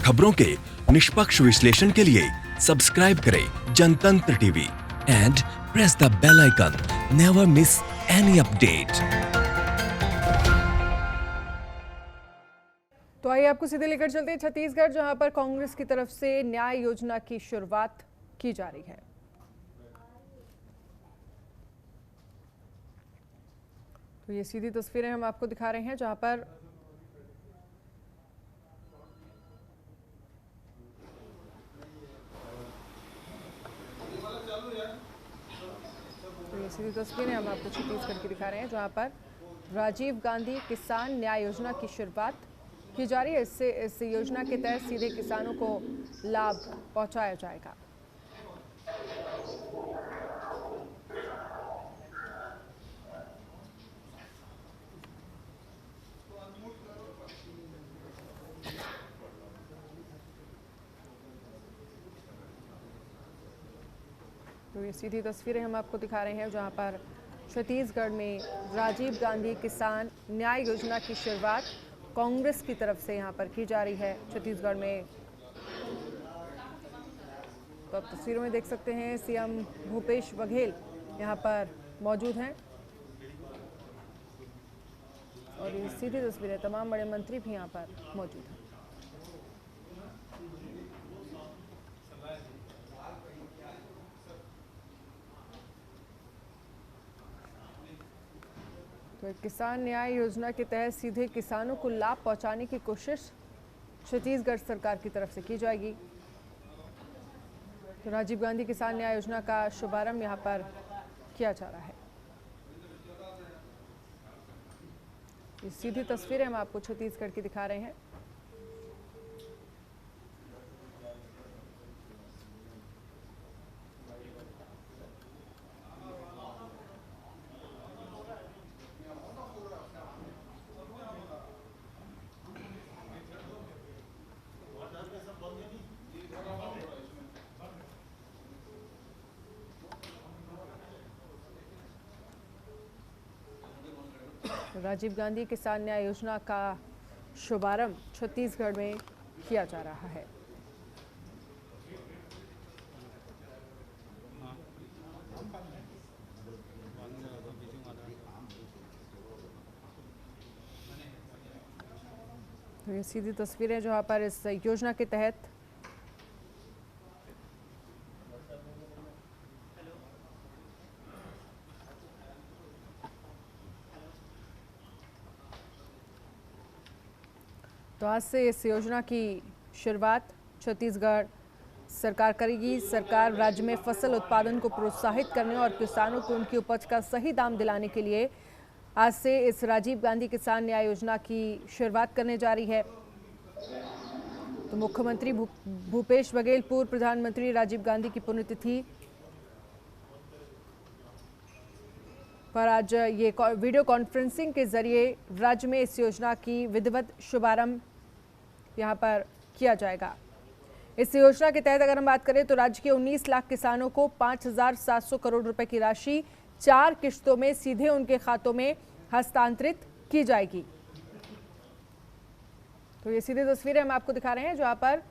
खबरों के निष्पक्ष विश्लेषण के लिए सब्सक्राइब करें Janatantra TV and press the bell icon. Never miss any update. तो आइए आपको सीधे लेकर चलते हैं छत्तीसगढ़, जहां पर कांग्रेस की तरफ से न्याय योजना की शुरुआत की जा रही है। तो ये सीधी तस्वीरें हम आपको दिखा रहे हैं, जहां पर तो ये सीधी तस्वीरें हम आपको छत्तीसगढ़ की दिखा रहे हैं, जहां पर राजीव गांधी किसान न्याय योजना की शुरुआत की जा रही है। इससे इस योजना के तहत सीधे किसानों को लाभ पहुंचाया जाएगा। तो ये सीधी तस्वीरें हम आपको दिखा रहे हैं, जहां पर छत्तीसगढ़ में राजीव गांधी किसान न्याय योजना की शुरुआत कांग्रेस की तरफ से यहां पर की जा रही है छत्तीसगढ़ में। तो आप तस्वीरों में देख सकते हैं सीएम भूपेश बघेल यहां पर मौजूद हैं और ये सीधी तस्वीरें तमाम बड़े मंत्री भी यहां पर मौजूद हैं। तो किसान न्याय योजना के तहत सीधे किसानों को लाभ पहुंचाने की कोशिश छत्तीसगढ़ सरकार की तरफ से की जाएगी। तो राजीव गांधी किसान न्याय योजना का शुभारंभ यहां पर किया जा रहा है। ये सीधी तस्वीरें हम आपको छत्तीसगढ़ की दिखा रहे हैं। राजीव गांधी किसान न्याय योजना का शुभारंभ छत्तीसगढ़ में किया जा रहा है। तो ये सीधी तस्वीरें जहां पर इस योजना के तहत तो आज से इस योजना की शुरुआत छत्तीसगढ़ सरकार करेगी। सरकार राज्य में फसल उत्पादन को प्रोत्साहित करने और किसानों को उनकी उपज का सही दाम दिलाने के लिए आज से इस राजीव गांधी किसान न्याय योजना की शुरुआत करने जा रही है। तो मुख्यमंत्री भूपेश बघेल, पूर्व प्रधानमंत्री राजीव गांधी की पुण्यतिथि पर आज ये वीडियो कॉन्फ्रेंसिंग के जरिए राज्य में इस योजना की विधिवत शुभारंभ यहां पर किया जाएगा। इस योजना के तहत अगर हम बात करें तो राज्य के 19 लाख किसानों को 5,700 करोड़ रुपए की राशि 4 किश्तों में सीधे उनके खातों में हस्तांतरित की जाएगी। तो ये सीधी तस्वीरें हम आपको दिखा रहे हैं, जहां पर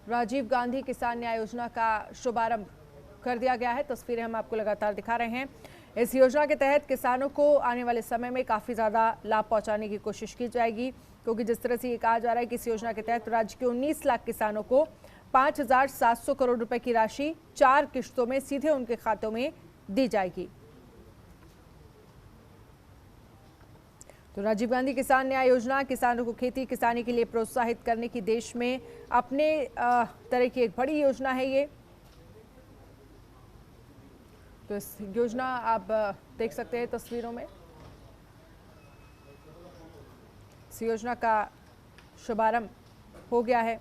राजीव गांधी किसान न्याय योजना का शुभारंभ कर दिया गया है। तस्वीरें हम आपको लगातार दिखा रहे हैं। इस योजना के तहत किसानों को आने वाले समय में काफ़ी ज़्यादा लाभ पहुंचाने की कोशिश की जाएगी, क्योंकि जिस तरह से ये कहा जा रहा है कि इस योजना के तहत राज्य के 19 लाख किसानों को 5,700 करोड़ रुपए की राशि 4 किश्तों में सीधे उनके खातों में दी जाएगी। तो राजीव गांधी किसान न्याय योजना किसानों को खेती किसानी के लिए प्रोत्साहित करने की देश में अपने तरह की एक बड़ी योजना है ये। तो इस योजना आप देख सकते हैं तस्वीरों में। इस योजना का शुभारंभ हो गया है।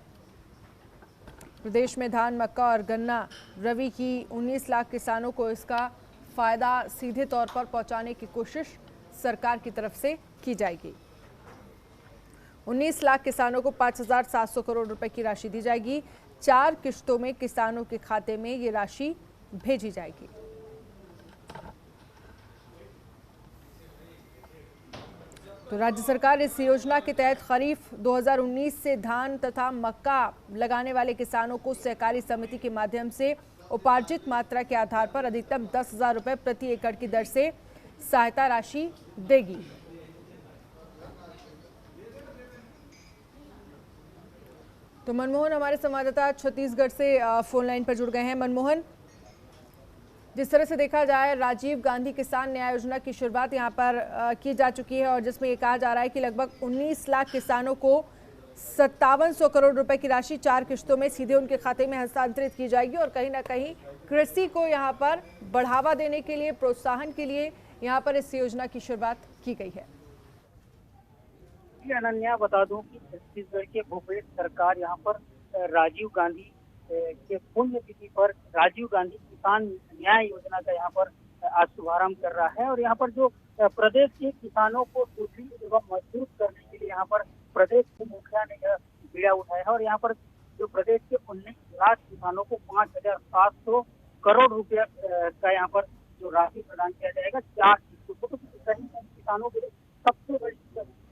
प्रदेश में धान, मक्का और गन्ना रबी की 19 लाख किसानों को इसका फायदा सीधे तौर पर पहुंचाने की कोशिश सरकार की तरफ से की जाएगी। 19 लाख किसानों को 5,700 करोड़ रुपए की राशि दी जाएगी। 4 किश्तों में किसानों के खाते में ये राशि भेजी जाएगी। तो राज्य सरकार इस योजना के तहत खरीफ 2019 से धान तथा मक्का लगाने वाले किसानों को सहकारी समिति के माध्यम से उपार्जित मात्रा के आधार पर अधिकतम 10,000 रुपये प्रति एकड़ की दर से सहायता राशि देगी। तो मनमोहन हमारे संवाददाता छत्तीसगढ़ से फोन लाइन पर जुड़ गए हैं। मनमोहन, जिस तरह से देखा जाए राजीव गांधी किसान न्याय योजना की शुरुआत यहां पर की जा चुकी है और जिसमें ये कहा जा रहा है कि लगभग 19 लाख किसानों को 5700 करोड़ रुपए की राशि 4 किश्तों में सीधे उनके खाते में हस्तांतरित की जाएगी और कहीं ना कहीं कृषि को यहां पर बढ़ावा देने के लिए, प्रोत्साहन के लिए यहां पर इस योजना की शुरुआत की गई है। अनन्या, बता दूं कि छत्तीसगढ़ के भूपेश सरकार यहाँ पर राजीव गांधी के पुण्यतिथि पर राजीव गांधी किसान न्याय योजना का यहाँ पर आज शुभारंभ कर रहा है और यहाँ पर जो प्रदेश के किसानों को सुदृढ़ एवं मजबूत करने के लिए यहाँ पर प्रदेश के मुखिया ने यह बीड़ा उठाया है और यहाँ पर जो प्रदेश के 19 लाख किसानों को 5,700 करोड़ रुपया का यहाँ पर जो राशि प्रदान किया जाएगा 4 किस्तों। तो कहीं किसानों के लिए सबसे बड़ी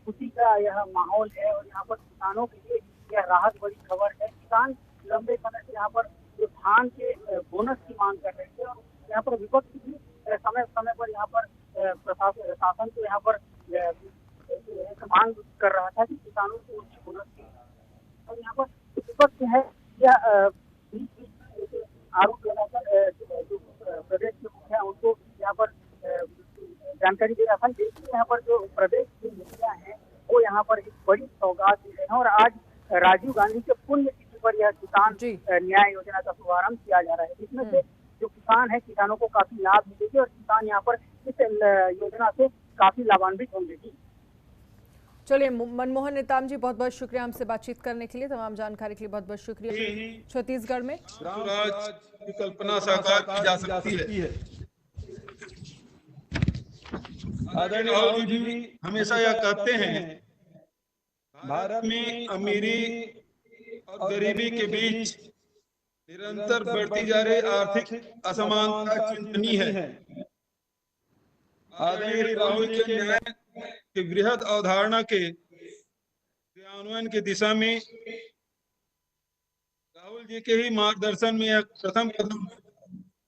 खुशी का यह माहौल है और यहाँ पर किसानों के लिए यह राहत बड़ी खबर है। किसान लंबे समय से यहाँ पर जो धान के बोनस की मांग कर रहे थे और यहाँ पर विपक्ष भी समय समय पर यहाँ पर शासन को यहाँ पर मांग कर रहा था कि किसानों को उच्च बोनस की, और यहाँ पर विपक्ष है यह आरोप लगाकर जो प्रदेश के मुखिया उनको यहाँ पर जानकारी दे रहा था। देखिए यहाँ पर जो प्रदेश के मुखिया हैं वो यहाँ पर एक बड़ी सौगात दे रहे हैं और आज राजीव गांधी के पुण्यतिथि पर यह किसान न्याय योजना का शुभारंभ किया जा रहा है, जिसमें से जो किसान है किसानों को काफी लाभ मिलेगी और किसान यहाँ पर इस योजना से काफी लाभान्वित होंगे। चलिए मनमोहन नेताम जी, बहुत बहुत शुक्रिया हमसे बातचीत करने के लिए, तमाम जानकारी के लिए बहुत बहुत शुक्रिया। छत्तीसगढ़ में की कल्पना साकार की जा सकती है। आदरणीय राहुल जी हमेशा यह कहते हैं भारत में अमीरी और गरीबी के बीच निरंतर बढ़ती जा रही आर्थिक असमानता चिंतनीय है। आदरणीय राहुल जी के न्याय की वृहद अवधारणा के क्रियान्वयन की दिशा में राहुल जी के ही मार्गदर्शन में यह प्रथम कदम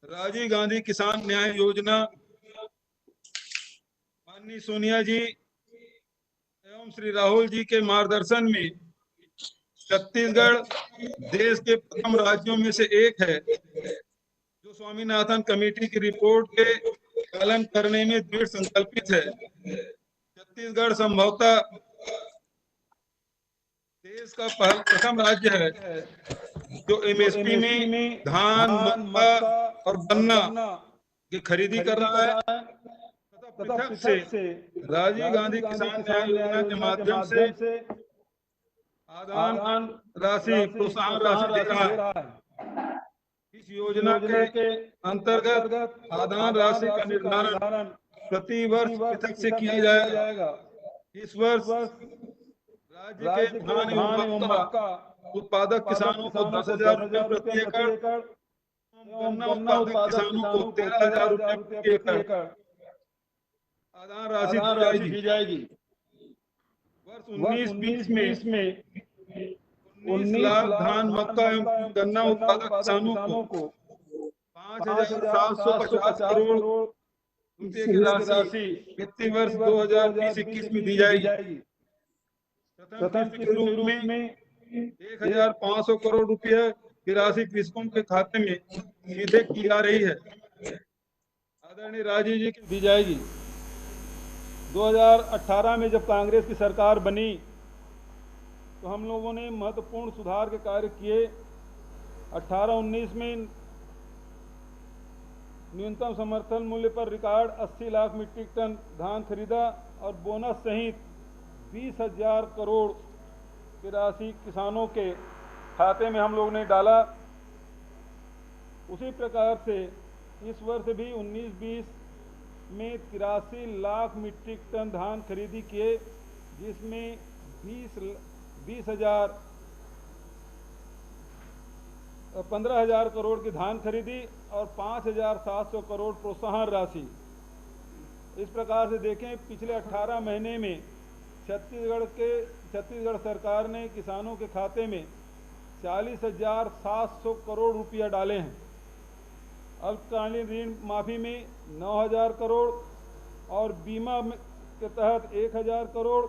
राजीव गांधी किसान न्याय योजना माननीय सोनिया जी एवं श्री राहुल जी के मार्गदर्शन में छत्तीसगढ़ देश के प्रथम राज्यों में से एक है जो स्वामीनाथन कमेटी की रिपोर्ट के पालन करने में दृढ़ संकल्पित है। छत्तीसगढ़ संभवतः देश का प्रथम राज्य है जो एमएसपी में धान, मक्का और गन्ना की खरीदी कर रहा है तथा पृथक से राजीव गांधी किसान न्याय योजना के माध्यम से आदान राशि, प्रोत्साहन राशि दे रहा है। इस योजना के अंतर्गत आदान राशि का निर्धारण प्रति वर्ष पृथक से किया जाएगा। इस वर्ष राज्य के धान एवं मक्का उत्पादक किसानों को 10,000 रुपये प्रति एकड़, गन्ना उत्पादक किसानों को 13,000 रुपये प्रति एकड़ आदान राशि दी जाएगी। वर्ष 19-20 में 19 लाख धान, मक्का एवं गन्ना उत्पादक किसानों को 5,750 करोड़ रुपये की राशि वित्तीय वर्ष 2020-21 में दी जाएगी। प्रथम किस्त के रूप में 1,500 करोड़ रुपये की राशि कृषकों के खाते में सीधे की जा रही है। आदरणीय राजीव जी की दी जाएगी। 2018 में जब कांग्रेस की सरकार बनी तो हम लोगों ने महत्वपूर्ण सुधार के कार्य किए। 18-19 में न्यूनतम समर्थन मूल्य पर रिकॉर्ड 80 लाख मीट्रिक टन धान खरीदा और बोनस सहित 20,000 करोड़ की राशि किसानों के खाते में हम लोग ने डाला। उसी प्रकार से इस वर्ष भी 19-20 में 83 लाख मीट्रिक टन धान खरीदी किए, जिसमें 15,000 करोड़ की धान खरीदी और 5,700 करोड़ प्रोत्साहन राशि। इस प्रकार से देखें पिछले 18 महीने में छत्तीसगढ़ सरकार ने किसानों के खाते में 40,700 करोड़ रुपया डाले हैं। अल्पकालीन ऋण माफी में 9,000 करोड़ और बीमा के तहत 1,000 करोड़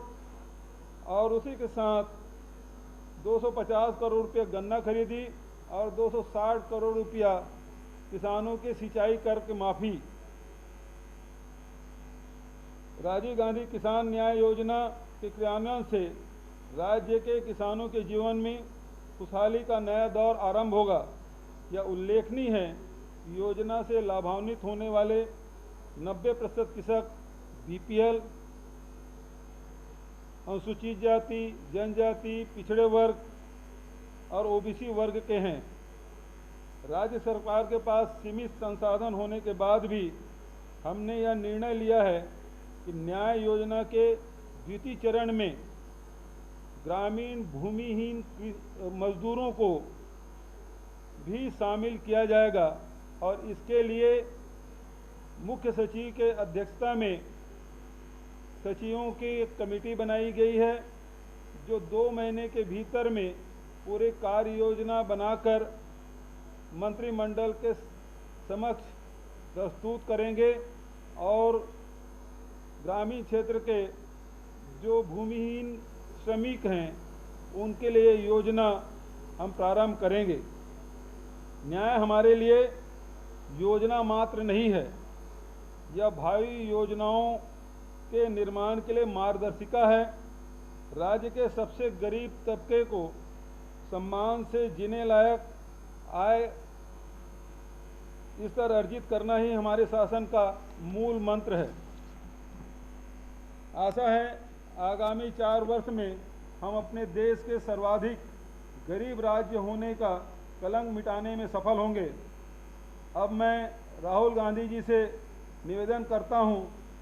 और उसी के साथ 250 करोड़ रुपया गन्ना खरीदी और 260 करोड़ रुपया किसानों के सिंचाई कर के माफी। राजीव गांधी किसान न्याय योजना के क्रियान्वयन से राज्य के किसानों के जीवन में खुशहाली का नया दौर आरंभ होगा। यह उल्लेखनीय है कि योजना से लाभान्वित होने वाले 90% कृषक बीपीएल, अनुसूचित जाति, जनजाति, पिछड़े वर्ग और ओबीसी वर्ग के हैं। राज्य सरकार के पास सीमित संसाधन होने के बाद भी हमने यह निर्णय लिया है कि न्याय योजना के द्वितीय चरण में ग्रामीण भूमिहीन मजदूरों को भी शामिल किया जाएगा और इसके लिए मुख्य सचिव के अध्यक्षता में सचिवों की एक कमेटी बनाई गई है जो 2 महीने के भीतर में पूरे कार्य योजना बनाकर मंत्रिमंडल के समक्ष प्रस्तुत करेंगे और ग्रामीण क्षेत्र के जो भूमिहीन श्रमिक हैं उनके लिए योजना हम प्रारंभ करेंगे। न्याय हमारे लिए योजना मात्र नहीं है, यह भावी योजनाओं के निर्माण के लिए मार्गदर्शिका है। राज्य के सबसे गरीब तबके को सम्मान से जीने लायक आय स्तर अर्जित करना ही हमारे शासन का मूल मंत्र है। आशा है आगामी 4 वर्ष में हम अपने देश के सर्वाधिक गरीब राज्य होने का कलंक मिटाने में सफल होंगे। अब मैं राहुल गांधी जी से निवेदन करता हूं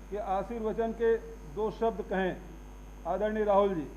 कि आशीर्वचन के 2 शब्द कहें। आदरणीय राहुल जी।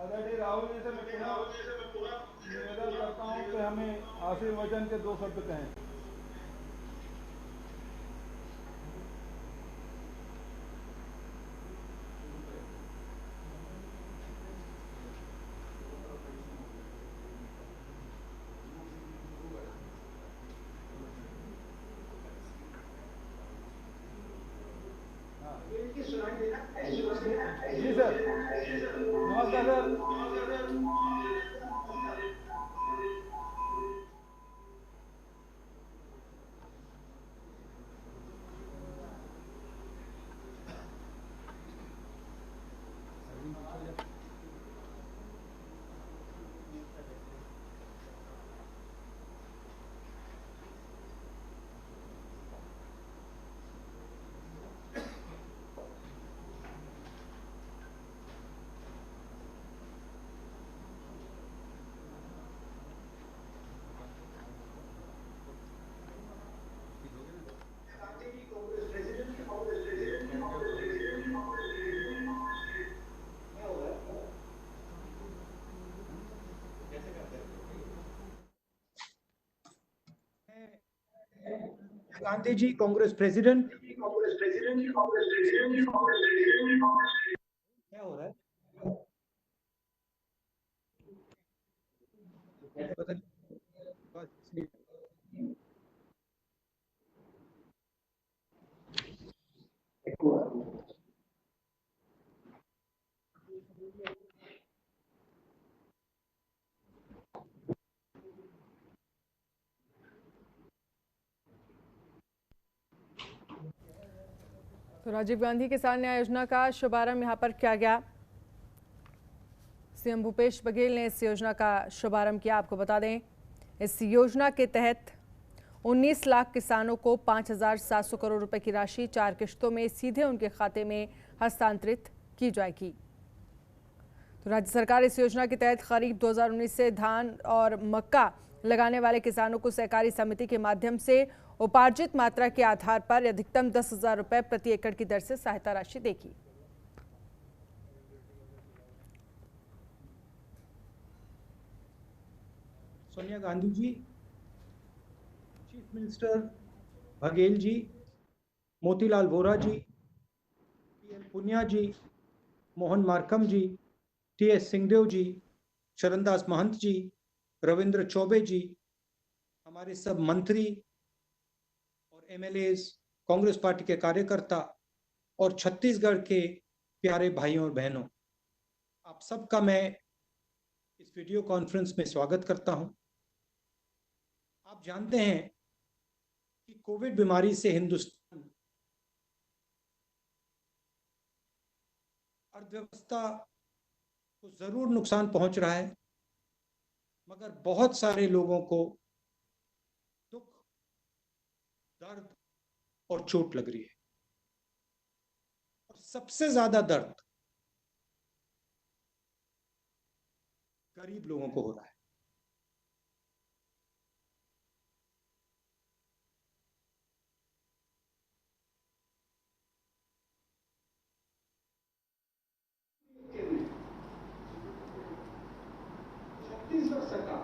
आदरणीय राहुल जी से मैं पूरा निवेदन करता हूं कि हमें आशीर्वचन के 2 शब्द कहें। जी सर, नमस्कार सर। गांधी जी कांग्रेस प्रेसिडेंट। क्या हो रहा है? तो राजीव गांधी किसान न्याय योजना का शुभारंभ यहाँ पर किया गया। सीएम भूपेश बघेल ने इस योजना का शुभारंभ किया। आपको बता दें, इस योजना के तहत 19 लाख किसानों को 5,700 करोड़ रुपए की राशि 4 किश्तों में सीधे उनके खाते में हस्तांतरित की जाएगी। तो राज्य सरकार इस योजना के तहत खरीफ 2019 से धान और मक्का लगाने वाले किसानों को सहकारी समिति के माध्यम से उपार्जित मात्रा के आधार पर अधिकतम 10,000 रुपए प्रति एकड़ की दर से सहायता राशि देगी। सोनिया गांधी जी, चीफ मिनिस्टर बघेल जी, मोतीलाल वोरा जी, पीएल पुनिया जी, मोहन मार्कम जी, टीएस सिंहदेव जी, शरणदास महंत जी, रविंद्र चौबे जी, हमारे सब मंत्री और एमएलएज, कांग्रेस पार्टी के कार्यकर्ता और छत्तीसगढ़ के प्यारे भाइयों और बहनों, आप सबका मैं इस वीडियो कॉन्फ्रेंस में स्वागत करता हूं। आप जानते हैं कि कोविड बीमारी से हिंदुस्तान अर्थव्यवस्था को जरूर नुकसान पहुंच रहा है, मगर बहुत सारे लोगों को दुख, दर्द और चोट लग रही है। और सबसे ज्यादा दर्द गरीब लोगों को हो रहा है। छत्तीसगढ़ सरकार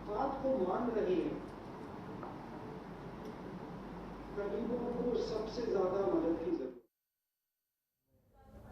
बात को मान रही है, गरीबों को सबसे ज्यादा मदद की